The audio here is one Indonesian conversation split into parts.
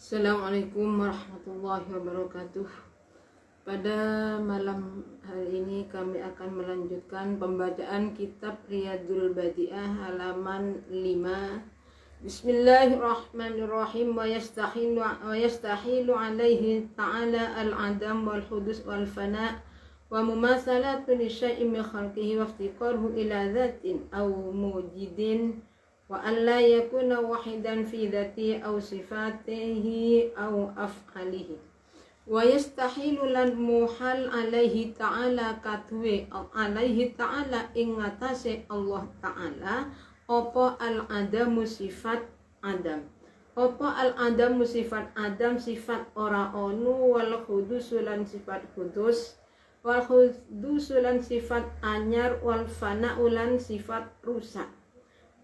Assalamualaikum warahmatullahi wabarakatuh. Pada malam hari ini kami akan melanjutkan pembacaan kitab Riyadul Badi'ah halaman 5. Bismillahirrahmanirrahim. Wa yastahilu alaihi ta'ala al-adam wal hudus wal fana wa mumathalatu li syai'in min khalqihi wa iftiqaruhu ila dhatin aw mujidin wa an la yakuna wahidan fi dhatihi aw sifatihi aw af'alihi. Wa yastahilu lan muhal alaihi ta'ala katwe alaihi ta'ala ing ngatasé Allah ta'ala apa al-adamu sifat adam. Apa al-adamu sifat adam, sifat ora onu, wal khudusulan sifat kudus, wal khudusulan sifat anyar, wal fana'ulan sifat rusak.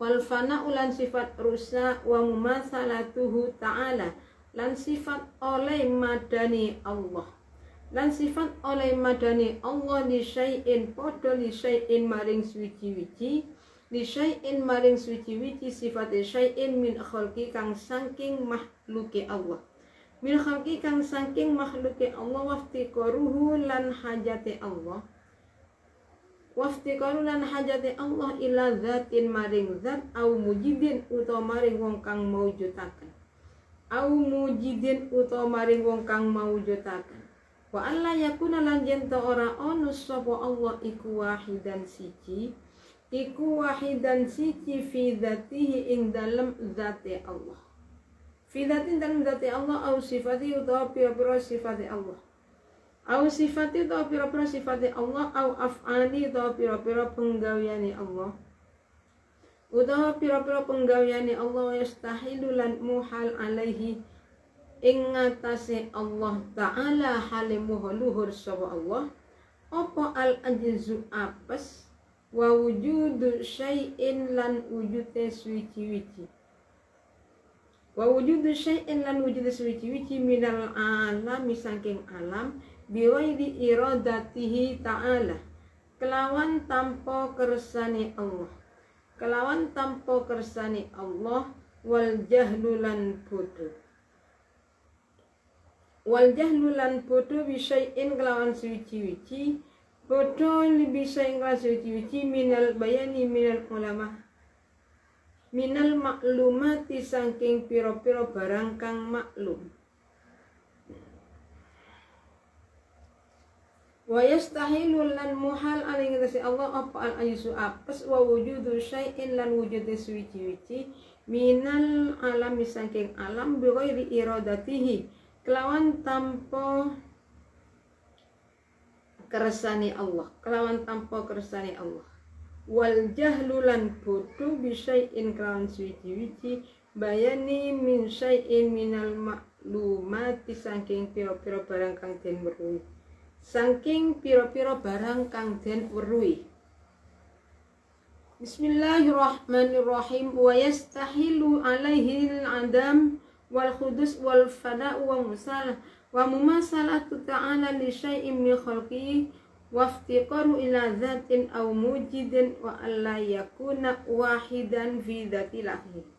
Wal fana'ulan sifat rusak, wa mumatsalatuhu ta'ala lan sifat oleh madani Allah. Lan sifat oleh madani Allah li syai'in padha li syai'in maring suci-wici, li syai'in maring suci-wici sifat syai'in min khalqi kang saking makhluke Allah. Min khalqi kang saking makhluke Allah, waftiqaruhu lan hajate Allah. Waftiqaru lan hajate Allah ila zatin maring zat au mujidin utawa maring wong kang mawujudaken. Au mujidin utawa maring wong kang mawujudaken. Wa alla yakuna lan yen ora ono sapa Allah iku wahidan siji, iku wahidan siji fi dzatihi ing dalem zate Allah. Fi dzatin dalem zate Allah au sifati utawa pira-pira sifate Allah. Au sifati utawa pira-pira sifate Allah, au af'ali utawa pira-pira penggaweane Allah. Utawa pira-pira penggaweane Allah, yastahilu lan muhal alaihi ing ngatasé Allah ta'ala halimuh luhur sapa Allah apa al-ajzu apes wa wujudu syai'in lan wujude suci-wici. Wa wujudu syai'in lan wujude suci-wici minal alami saking alam biwaidi iradatihi ta'ala kelawan tanpa kersane Allah, kelawan tanpa kersane Allah, wal jahlulan bodoh, wal jahlulan bodoh bisyai'in kelawan suci-wici, bodoh bisyai'in kelawan suci-wici minal bayani minal ulama, minal maklumati saking piro-piro barang kang maklum. Wa yastahilu lan muhal aling ngatasi Allah apa al-aysu apes wa wujudu syai'in lan wujude suci-wici minal alami saking alam bi ghairi iradatihi kelawan tanpa kersane Allah, kelawan tanpa kersane Allah. Wal jahlu lan bodoh bi syai'in kelawan suci-wici bayani min syai'in minal maklumati saking pira-pira barang kang den weruhi, saking pira-pira barang kang den weruhi. Bismillahirrahmanirrahim. Wa yastahilu alaihi al-adam wal khudus wal fana wa musalah wa mumasalatu ta'ala li syai'in min khalqihi wa iftiqaru ila zatin aw mujidin wa alla yakuna wahidan fi dzatihi.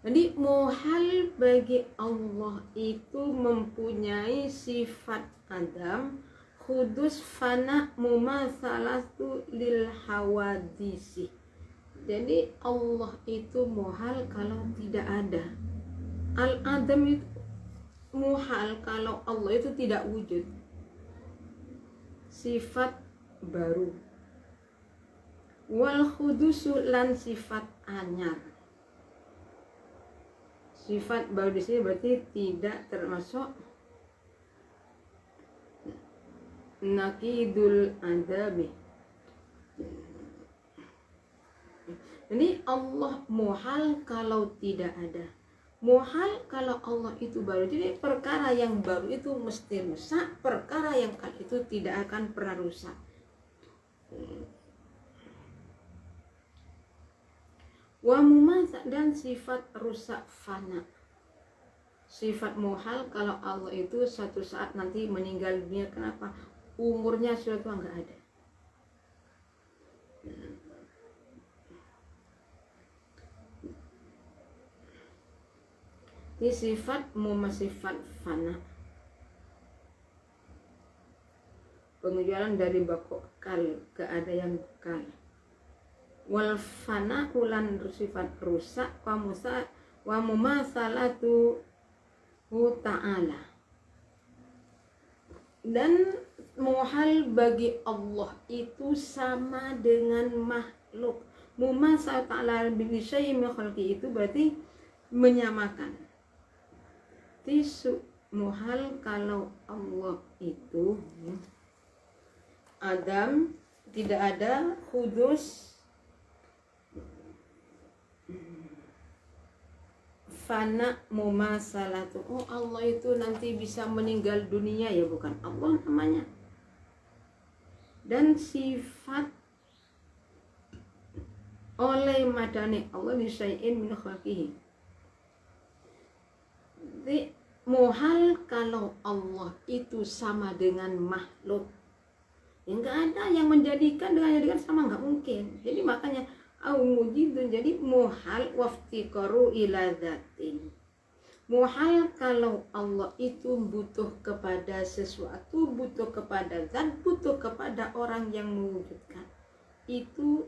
Jadi muhal bagi Allah itu mempunyai sifat adam, khudus, fana, mumatsalatu lil hawadisi. Jadi Allah itu muhal kalau tidak ada. Al-adam itu muhal kalau Allah itu tidak wujud. Sifat baru. Wal khudusu lan sifat anyar. Sifat baru di sini berarti tidak termasuk nakidul adabi. Jadi Allah muhal kalau tidak ada. Muhal kalau Allah itu baru. Jadi perkara yang baru itu mesti rusak, perkara yang kali itu tidak akan pernah rusak. Wa mumatsa dan sifat rusak fana. Sifat muhal kalau Allah itu suatu saat nanti meninggal dunia. Kenapa? Umurnya sudah tua, enggak ada. Ini sifat sifat fana, pengejualan dari bakal ke ada yang bekal. Wal fana ulan sifat rusak wa mumasalatu ta'ala, dan muhal bagi Allah itu sama dengan makhluk. Mumasalah ta'ala bi syai'in min khalqi itu berarti menyamakan. Tisu muhal kalau Allah itu Adam tidak ada, kudus, fana mumasalatu. Oh, Allah itu nanti bisa meninggal dunia, ya bukan Allah namanya. Dan sifat oleh madani Allah bi syai'in min khalqihi. Jadi muhal kalau Allah itu sama dengan makhluk. Ya enggak ada yang menjadikan dengan jadikan sama, enggak mungkin. Jadi makanya au mujidun, jadi muhal waftiqaru ila dzatin. Muhal kalau Allah itu butuh kepada sesuatu, butuh kepada zat, butuh kepada orang yang mewujudkan. Itu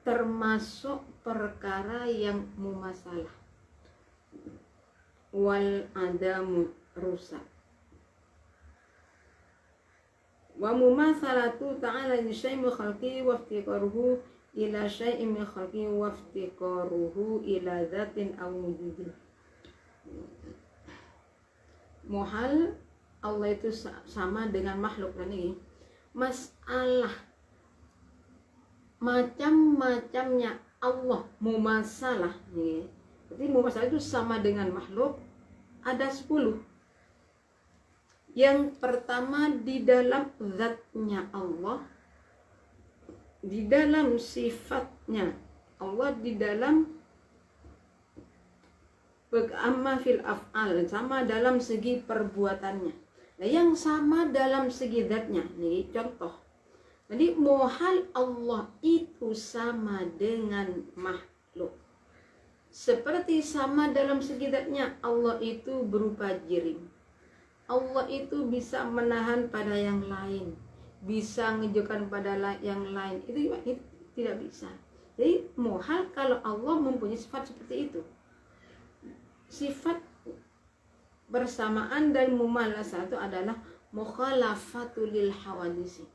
termasuk perkara yang mumasalah. Wal adamu rusak. Wa mumasalatu ta'ala li syai'in min khalqihi wa iftiqaruhu ila syai'in min khalqihi wa iftiqaruhu ila dzatin aw wujudin. Muhal Allah itu sama dengan makhluk. Dan ini masalah macam-macamnya Allah mumasalah nih. Jadi mumasalah itu sama dengan makhluk ada 10. Yang pertama di dalam zatnya Allah, di dalam sifatnya Allah, di dalam amma fil af'al, sama dalam segi perbuatannya. Nah, yang sama dalam segi zatnya, nih contoh. Jadi muhal Allah itu sama dengan makhluk. Seperti sama dalam segi zatnya, Allah itu berupa jirim. Allah itu bisa menahan pada yang lain, bisa menunjukkan pada yang lain. Itu tidak bisa. Jadi muhal kalau Allah mempunyai sifat seperti itu. Sifat bersamaan dan mumalasah itu adalah mukhalafatul lil hawadisi.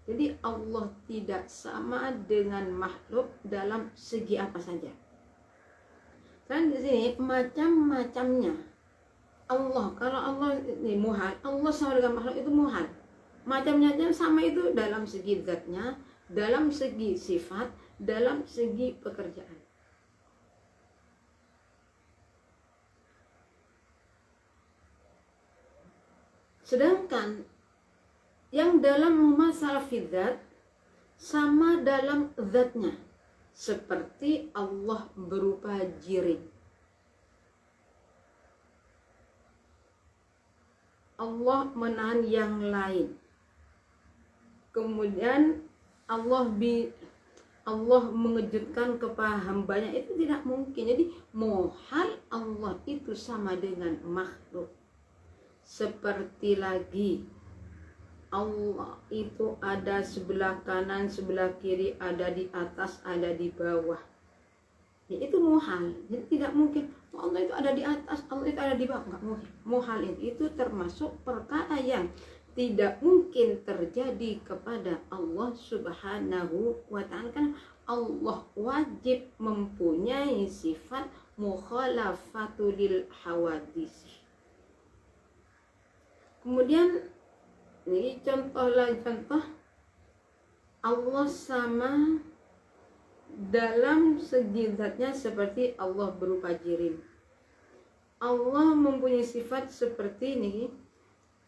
Jadi Allah tidak sama dengan makhluk dalam segi apa saja. Kan di sini macam-macamnya Allah. Kalau Allah ini muhal, Allah sama dengan makhluk itu muhal. Macamnya aja sama itu dalam segi zatnya, dalam segi sifat, dalam segi pekerjaan. Sedangkan yang dalam masalah fidzat sama dalam zatnya, seperti Allah berupa jirim. Allah menahan yang lain. Kemudian Allah mengejutkan kepada hambanya, itu tidak mungkin. Jadi muhal Allah itu sama dengan makhluk. Seperti lagi Allah itu ada sebelah kanan, sebelah kiri, ada di atas, ada di bawah. Ya, itu muhal. Jadi tidak mungkin Allah itu ada di atas, Allah itu ada di bawah. Enggak mungkin. Muhal itu termasuk perkara yang tidak mungkin terjadi kepada Allah Subhanahu wa ta'ala. Kan Allah wajib mempunyai sifat mukhalafatul lil hawadis. Kemudian ini contoh Allah sama dalam segi zatnya seperti Allah berupa jirim. Allah mempunyai sifat seperti ini.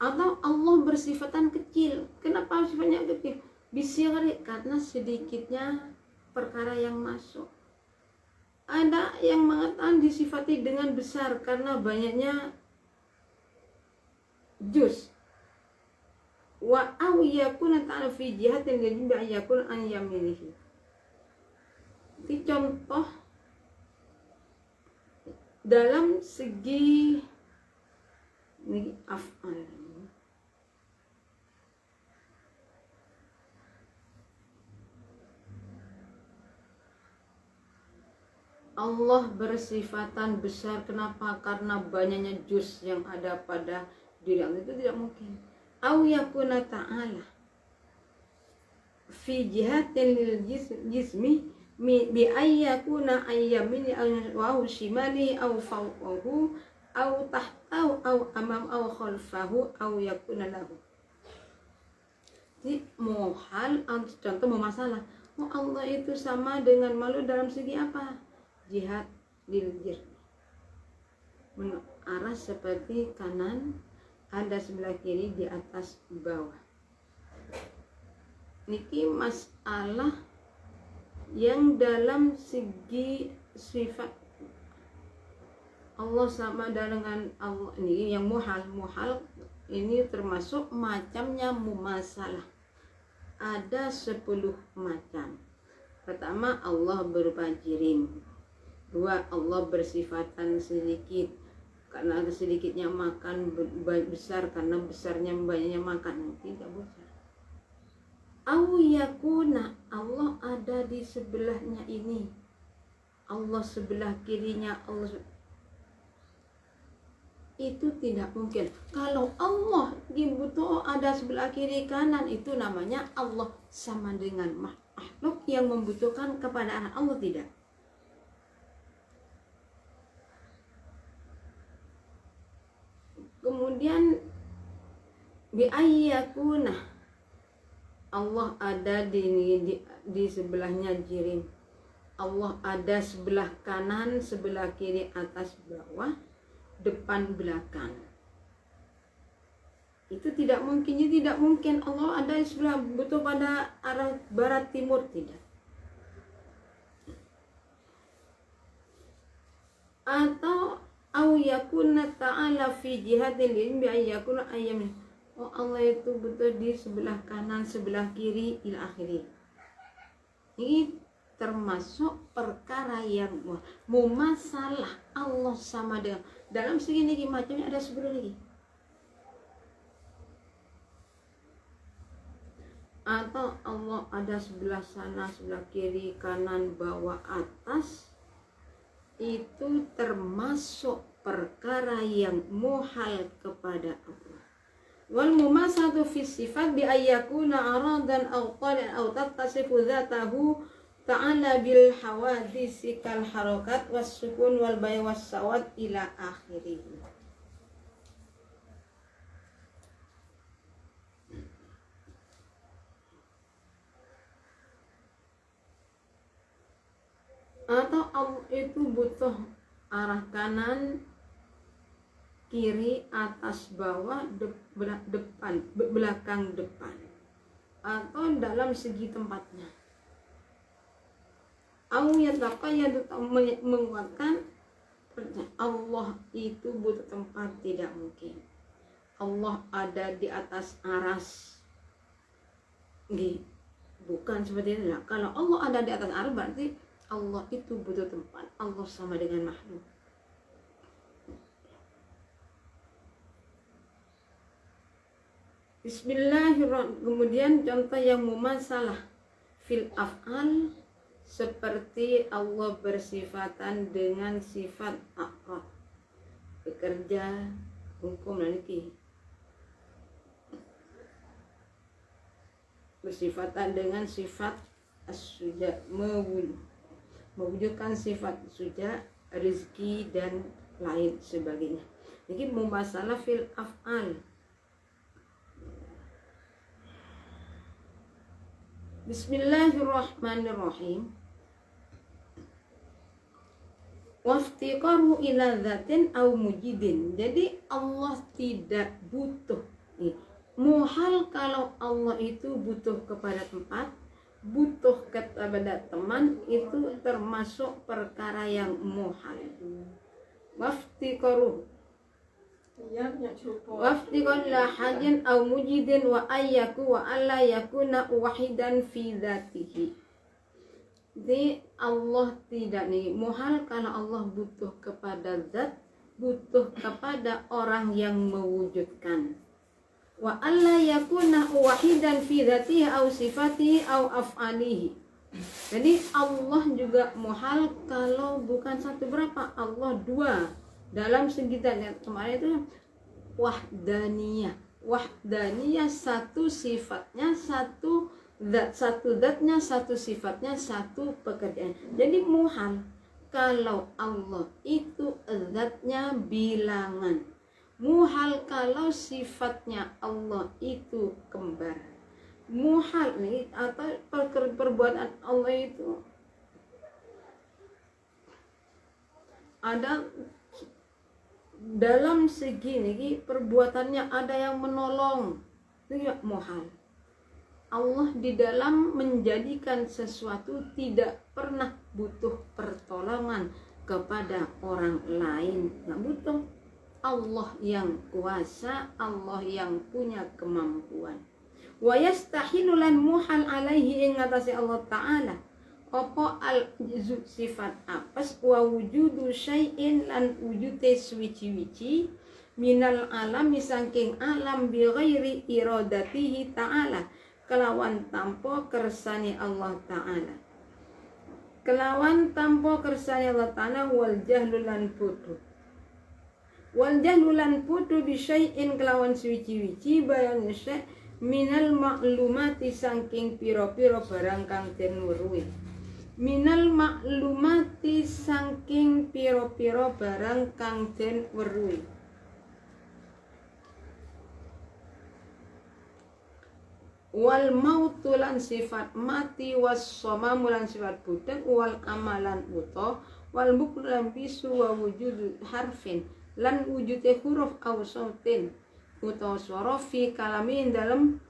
Atau Allah bersifatan kecil. Kenapa sifatnya kecil? Bisyari, karena sedikitnya perkara yang masuk. Ada yang mengatakan disifati dengan besar karena banyaknya juz. Wa aw yakuna ta'ala fi jihatin yajib an yakun an yaminihi. Di contoh dalam segi ini af'al, Allah bersifatan besar. Kenapa? Karena banyaknya juz yang ada pada diri Allah, itu tidak mungkin. Au yakuna ta'ala fi jihatin lil jismi bi ayyakuna ayyamini aw shimali aw fawqahu aw tahtahu aw amam aw khalfahu aw yakuna lahu. Jadi muhal, contoh mau masalah, Allah itu sama dengan makhluk dalam segi apa? Jihad lil jismi, arah seperti kanan, ada sebelah kiri, di atas bawah. Niki masalah yang dalam segi sifat Allah sama dengan Allah. Ini yang muhal ini termasuk macamnya mumasalah. Ada 10 macam. Pertama, Allah berupa jirim. 2, Allah bersifatan sedikit, karena sedikitnya makan, besar karena besarnya banyaknya makan. Tidak besar. Au yakuna, Allah ada di sebelahnya ini, Allah sebelah kirinya, Allah itu tidak mungkin. Kalau Allah dibutuh ada sebelah kiri kanan, itu namanya Allah sama dengan makhluk yang membutuhkan kepada Allah, tidak. Kemudian biayyakuna, Allah ada di sebelahnya jirim. Allah ada sebelah kanan, sebelah kiri, atas, bawah, depan, belakang. Itu tidak mungkin. Jadi tidak mungkin Allah ada di sebelah butuh pada arah barat timur, tidak. Atau au yakuna ta'ala fi jihadil ilmi ayyakuna ayyamin. Allah itu betul di sebelah kanan, sebelah kiri, ila akhiri. Ini termasuk perkara yang mumasalah. Allah sama dengan dalam segi ini macamnya ada 10 lagi. Atau Allah ada sebelah sana, sebelah kiri, kanan, bawah, atas. Itu termasuk perkara yang muhal kepada Allah. Wal mumasatu fi sifat bi ayyakuna aradan aw qalan aw tattasifu dzatahu ta'ala bil hawadisi kal harakat was sukun wal bay was sawad ila akhirih. Atau Allah itu butuh arah kanan, kiri, atas, bawah, depan, belakang, depan, atau dalam segi tempatnya. Allah menguatkan Allah itu butuh tempat, tidak mungkin. Allah ada di atas aras, bukan seperti itu. Kalau Allah ada di atas aras berarti Allah itu butuh tempat. Allah sama dengan makhluk. Bismillahirrahmanirrahim. Kemudian contoh yang mumasalah fil af'al, seperti Allah bersifatan dengan sifat aqrab, bekerja, hukum, dan iki. Bersifatan dengan sifat as-suja, mewujudkan sifat suja, rezeki, dan lain sebagainya. Jadi mumasalah fil af'al. Bismillahirrahmanirrahim. Waftiqaru ila dzatin aw mujidin. Jadi Allah tidak butuh. Muhal kalau Allah itu butuh kepada tempat, butuh kepada teman, itu termasuk perkara yang muhal. Waftiqaru la hajin aw mujidin wa ayyaku wa alla yakuna wahidan fi dzatihi. Jadi Allah tidak nih muhal kalau Allah butuh kepada zat, butuh kepada orang yang mewujudkan. Wa alla yakuna wahidan fi dzatihi aw sifatihi aw af'alihi. Jadi Allah juga muhal kalau bukan satu berapa, Allah dua. Dalam segi kemarin itu wahdaniyah. Wahdaniyah satu sifatnya, satu zatnya, satu sifatnya, satu pekerjaan. Jadi muhal kalau Allah itu zatnya bilangan, muhal kalau sifatnya Allah itu kembar, muhal nih atau perbuatan Allah itu ada dalam segi ini perbuatannya ada yang menolong, itu muhal. Allah di dalam menjadikan sesuatu tidak pernah butuh pertolongan kepada orang lain, nggak butuh. Allah yang kuasa, Allah yang punya kemampuan. Wa yastahilulan muhal alaihi ing ngatasi Allah Ta'ala apa al sifat apes wa wujudu syai'in lan wujute suwici-wici minal alami saking alam bi ghairi iradatihi ta'ala kelawan tanpa kersane Allah Ta'ala, kelawan tanpa kersane Allah Ta'ala. Wal jahlulan putu, wal jahlulan putu bi syai'in kelawan suwici-wici bayan syai' minal maklumati saking piro-piro barang kang den weruhi, minal maklumati saking piro-piro barang kang den weruhi. Wal mautulan sifat mati, was somamulan sifat budak, wal amalan uto, wal buklan bisu wa wujud harfin lan wujudnya huruf aw sautin uto suara fi kalamin dalam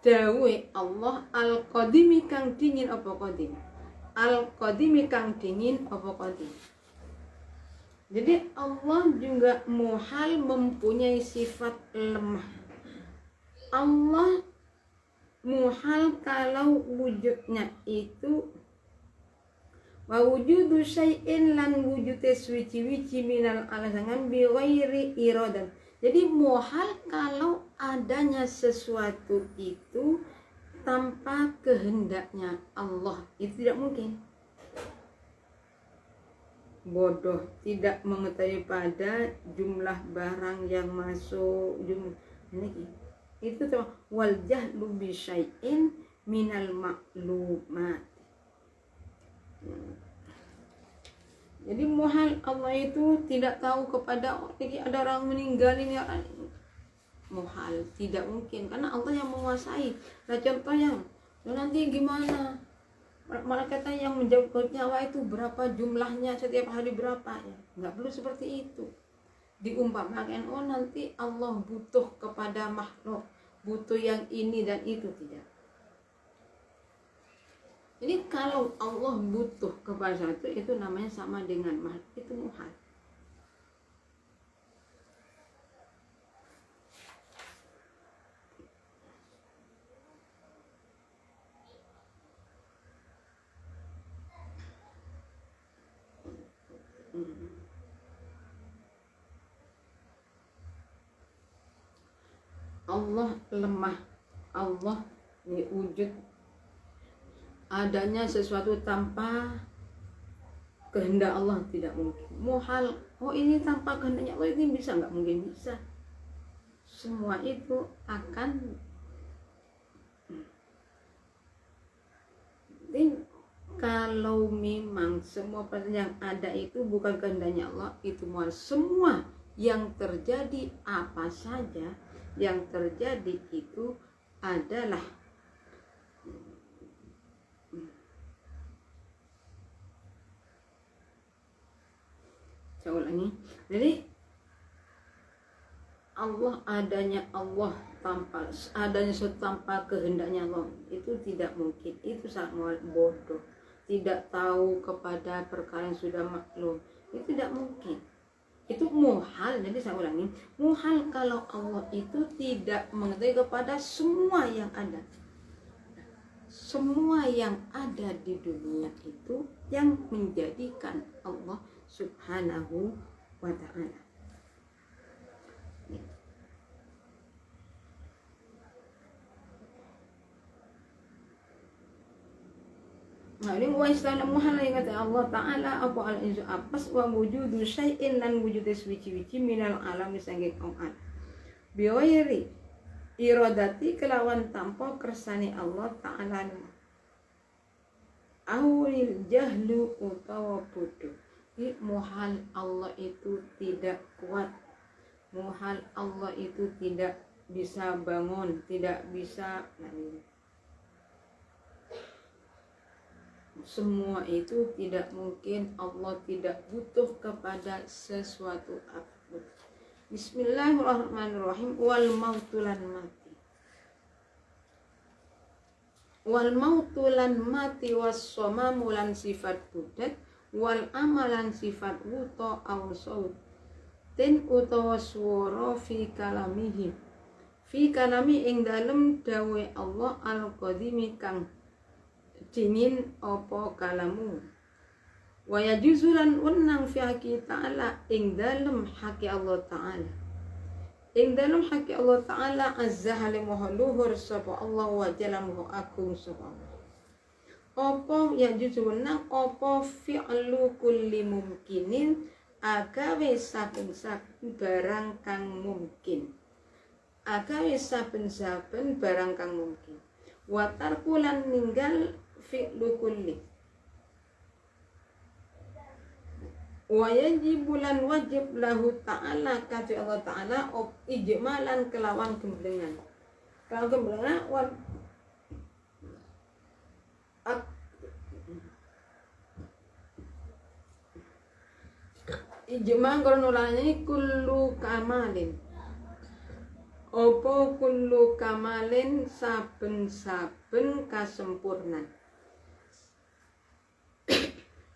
dawe Allah al qadimi kang dingin apa qadim, al qadimi kang dingin apa qadim. Jadi Allah juga muhal mempunyai sifat lemah. Allah muhal kalau wujudnya itu wa wujudu syai'in lan wujudnya suci-wici minal alasangan bi ghairi iradan. Jadi muhal kalau adanya sesuatu itu tanpa kehendaknya Allah, itu tidak mungkin. Bodoh tidak mengetahui pada jumlah barang yang masuk jumlah ini itu tuh wal jahlu bi syai'in minal maklumat. Jadi muhal Allah itu tidak tahu kepada ada orang meninggal ini orang muhal, tidak mungkin karena Allah yang menguasai. Nah contohnya nanti gimana malaikat yang menjemput nyawa itu berapa jumlahnya setiap hari berapa ya, nggak perlu seperti itu. Diumpamakan oh nanti Allah butuh kepada makhluk, butuh yang ini dan itu, tidak. Jadi kalau Allah butuh kepada satu itu namanya sama dengan makhluk, itu muhal. Allah lemah, Allah ini wujud adanya sesuatu tanpa kehendak Allah tidak mungkin. Muhal, oh ini tanpa kehendaknya Allah ini bisa, nggak mungkin bisa. Semua itu akan kalau memang semua yang ada itu bukan kehendaknya Allah, itu muhal. Semua yang terjadi apa saja yang terjadi itu adalah saya ulangi. Jadi Allah adanya Allah tanpa adanya tanpa kehendaknya Allah itu tidak mungkin. Itu sangat bodoh. Tidak tahu kepada perkara yang sudah maklum. Itu tidak mungkin. Itu muhal. Jadi saya ulangi, muhal kalau Allah itu tidak mengetahui kepada semua yang ada, semua yang ada di dunia itu yang menjadikan Allah Subhanahu wa ta'ala. Nah, ini wa istana muhal yang kata Allah Ta'ala apa al-insu apas wa wujudu syai'in lan wujudu suci-wici minal alami sanggih Allah biwairi iradati kelawan tanpa kersani Allah Ta'ala awil jahlu utawa bodoh. Ini muhal Allah itu tidak kuat, muhal Allah itu tidak bisa bangun, tidak bisa semua itu tidak mungkin. Allah tidak butuh kepada sesuatu apapun. Bismillahirrahmanirrahim. Wal mautulan mati, wal mautulan mati wassomamulan sifat budak wal amalan sifat wuto au saut ten utawa swara fi kalamihi fi kalami ing dalem dawe Allah al-qadimi kang dingin apa kalamu wa yajuzulan wenang fi haqi ta'ala ing dalem haqi Allah ta'ala ing dalem haqi Allah ta'ala azza halimuhu luhur sapa Allah wa jalamuhu agung sapa Allah apa yajuzu wenang apa fi'lu kulli mumkinin agawe saben-saben barang kang mungkin agawe saben-saben barang kang mungkin wa tarkulan ninggal fi'lu kulli wa yajibulan wajib lahu ta'ala kati Allah ta'ala ijmalan kelawan gemblengan wal ijma kronolane kullu kamalin opo kullu kamalin saben-saben kasempurnan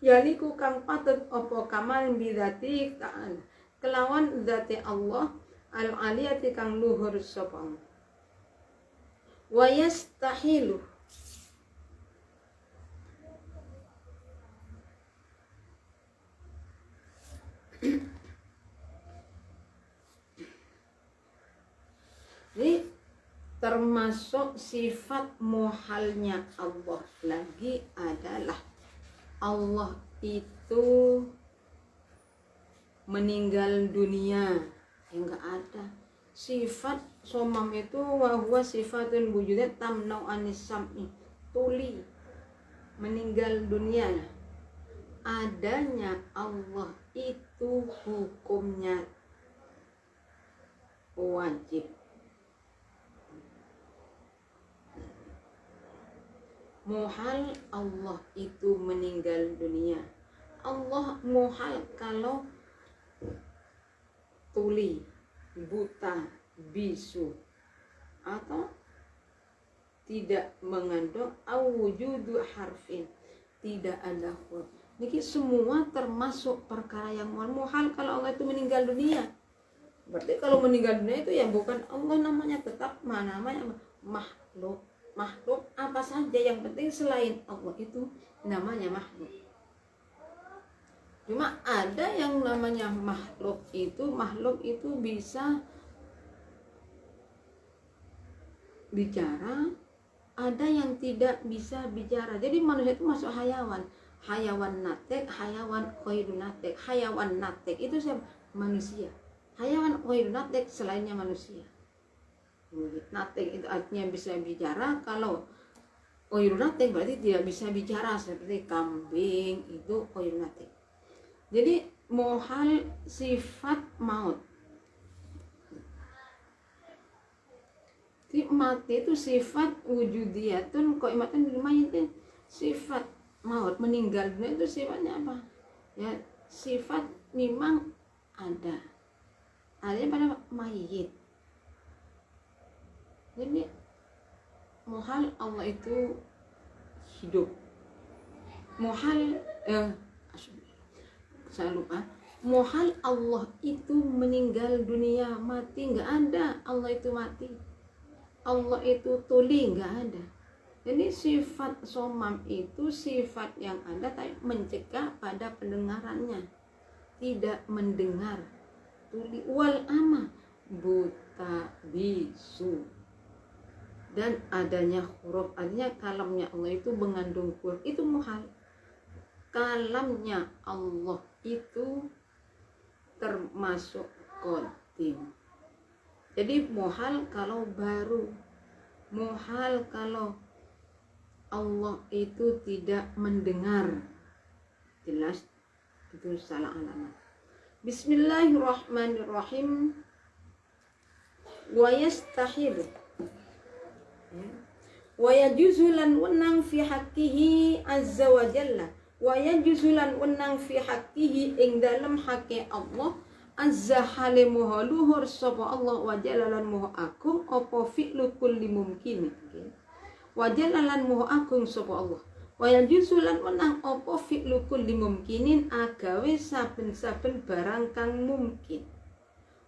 yaliku kang patut opo kamal bidzati ta'ala kelawan dzati Allah al-aliyati kang luhur sapa wa yastahilu ini termasuk sifat muhalnya Allah lagi adalah Allah itu meninggal dunia, enggak ada. Sifat somam itu wahwa sifatun wujudat tamnau anis sam'i tuli meninggal dunia. Adanya Allah itu hukumnya wajib. Muhal Allah itu meninggal dunia. Allah muhal kalau tuli, buta, bisu atau tidak mengandung awujudu harfin, tidak ada huruf. Niki semua termasuk perkara yang muhal kalau Allah itu meninggal dunia. Berarti kalau meninggal dunia itu ya bukan Allah namanya, tetap namanya makhluk. Makhluk apa saja yang penting selain Allah itu namanya makhluk. Cuma ada yang namanya makhluk itu bisa bicara, ada yang tidak bisa bicara. Jadi manusia itu masuk hayawan natek, hayawan khairun natek. Hayawan natek itu siapa? Manusia. Hayawan khairun natek selainnya manusia. Natek itu artinya bisa bicara. Kalau khairun natek berarti tidak bisa bicara, seperti kambing itu khairun natek. Jadi muhal sifat maut. Mati itu sifat wujudiyatun qaimatun bil mayit. Sifat maut, meninggal dunia itu sifatnya apa? Ya, sifat memang ada. Adanya pada mayit. Jadi muhal Allah itu hidup. Muhal saya lupa. Muhal Allah itu meninggal dunia, mati, nggak ada. Allah itu mati. Allah itu tuli, nggak ada. Jadi sifat somam itu sifat yang ada tapi mencegah pada pendengarannya, tidak mendengar. Tuli wal ama, buta bisu. Dan adanya huruf, artinya kalamnya Allah itu mengandung huruf, itu muhal. Kalamnya Allah itu termasuk qadim. Jadi muhal kalau baru, muhal kalau Allah itu tidak mendengar. Jelas itu salah alamat. Bismillahirrahmanirrahim. Wa yastahil, wa yajuzulan wenang fi haqqihi azza wa jalla, wa yajuzulan wenang fi haqqihi ing dalem haqqe Allah azza halimuha luhur sapa Allah wa jalalan muha agung apa fi'lu kulli mumkin. Wa jalalan muha agung sapa Allah wa yajuzulan wenang apa fi'lu kulli mumkinin agawe saben-saben barang kang mungkin.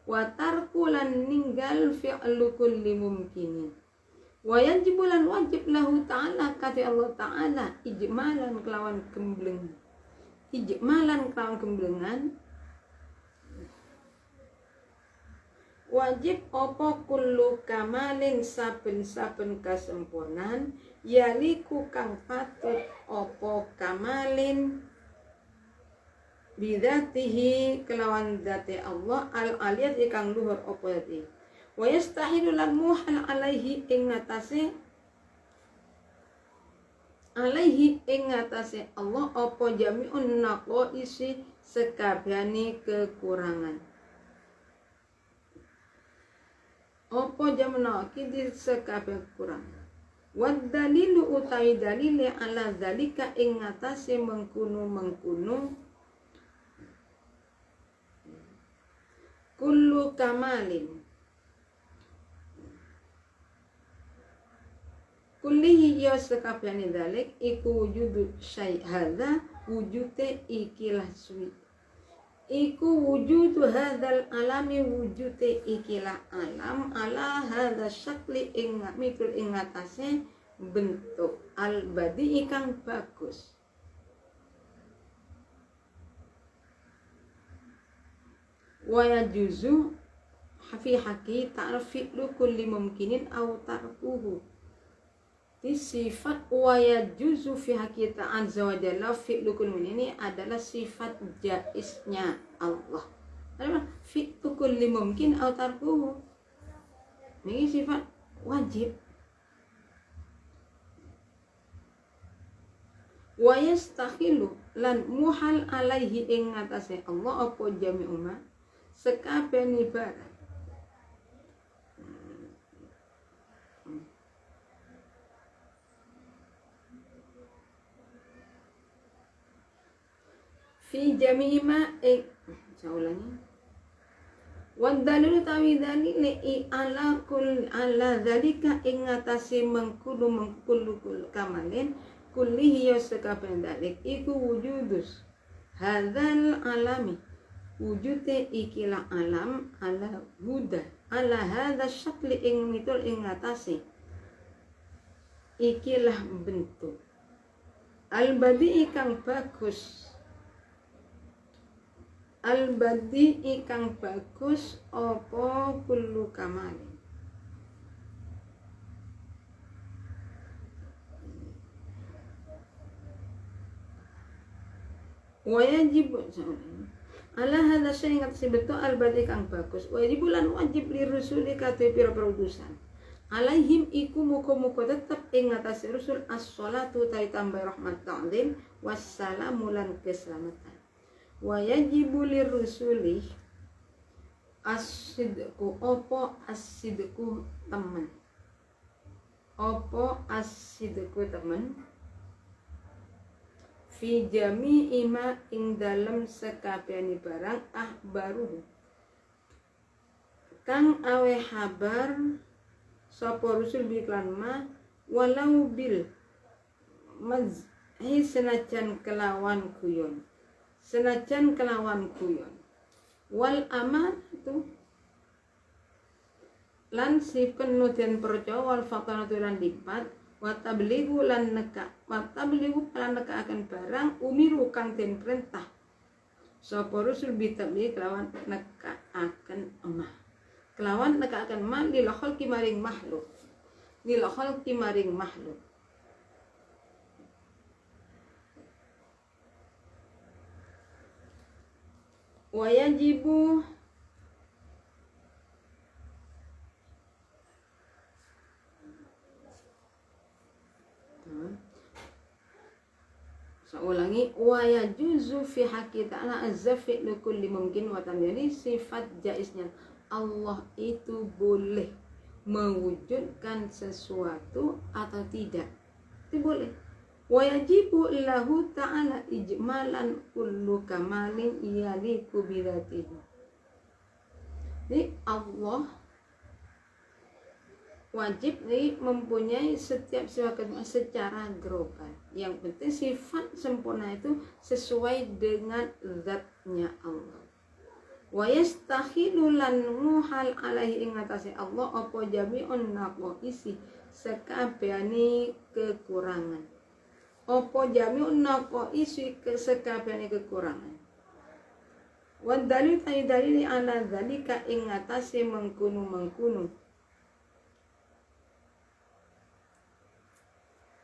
Wa tarkulan ninggal fi'lu kulli mumkinin. Wa yajibulan wajib lahu ta'ala kata Allah ta'ala ijmalan kelawan gemblengan. Ijmalan kelawan gemblengan. Wajib apa kullu kamalin saben-saben kasempurnaan yaliku kang patut apa kamalin bidzatihi kelawan dzati Allah al aliyat kang luhur apa dzati. Wa yastahilu lan muhal alaihi ing ngatasé Allah apa jami'un naqaisi sekabehane kekurangan. Apa jamna kidi sekabeh kurang. Wad dalilu utawi dalile ala zalika ing ngatasé mengkuno kullu kamalin kullihi ya sekabehane dalik iku wujudu syai' hadza wujude ikilah suwi iku wujudu hadzal alami wujude ikilah alam ala hadza syakli ing mikul ing atase bentuk al badi kang bagus. Wa yajuzu fi haqi ta'rifu kulli mumkinin aw tarkuhu. Sifat wa yajuzu fi haqi azza wa jalla fi'lu kulli ini adalah sifat jaiznya Allah. Adalah fi'lu kulli mumkin aw tarkuhu. Ini sifat wajib. Wa yastakhilu lan muhal alaihi ing ngatasé Allah apa jami'u ma sekabehane barang. Fi jami'i ma saulannya wa dalilu tawi dalile ala kul ala zalika ing ngatasi mengkudu kamalin kullihi ya sekabeh dalik iku wujudus hadzal alami wujude ikilah alam ala huda ala hadza syakli ing mitul ing ngatasi ikilah bentuk al-badi kang bagus al-badi kang bagus apa kullu kamalin. Wajib ala hadza syai' ngatasi bentuk al-badi kang bagus wajib lan wajib li rusuli kate pira utusan alaihim iku muga-muga tetep ing ngatasi rusul as-shalatu ta tambah rahmat ta'zim wassalamu lan keselamatan. Wa yajibu lirrusuli as-sidqu apa as-sidqu temen apa as-sidqu temen fi jami'i ma ing dalem sekabehane barang ahbaruhu kang awe habar sapa rusul biklan ma walau bil mazhi senajan kelawan guyon wal amanatu lan si penuh dan percaya wal fatanatu lan lipat Watablighu lan neka akan barang umiru kang den perintah sapa rusul bitabligh kelawan neka akan emah lil khalqi maring makhluk wayajibu ulangi wayajuzu fi haqqi ta'ala azzafi likulli mungkin wa tamyani sifat jaiznya Allah itu boleh mewujudkan sesuatu atau tidak, itu boleh. Wayajibu lahu ta'ala ijmalan kullu kamalin yaliku bidzatihi. Jadi Allah wajib mempunyai setiap sesuatu secara global. Yang penting sifat sempurna itu sesuai dengan zatnya Allah. Wa yastahilu lan muhal alaihi ing atase Allah apa jami'un naqisi sekabehane kekurangan. Apa jami'un naqisi sekabehane kekurangan. Wa dalil dalili ala zalika ing atase mengkunu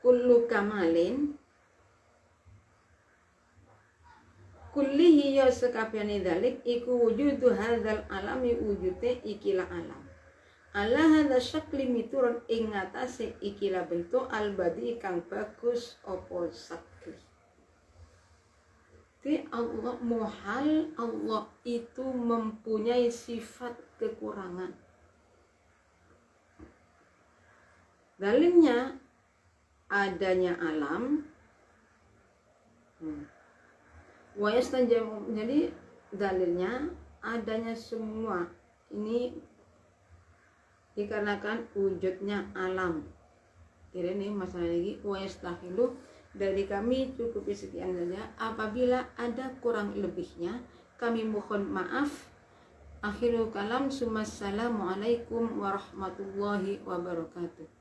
kullu kamalin kullihi ya sekabehane dalik iku wujudu hadzal alami wujude ikilah alam ala hadza syakli miturun ing atase ikilah bentuk albadi kang bagus apa sakti. Di Allah muhal Allah itu mempunyai sifat kekurangan. Dalilnya adanya alam jadi dalilnya adanya semua ini dikarenakan wujudnya alam. Kira nih masalah lagi wayastahilu dari kami cukup sekian saja. Apabila ada kurang lebihnya kami mohon maaf. Akhirul kalam. Assalamualaikum warahmatullahi wabarakatuh.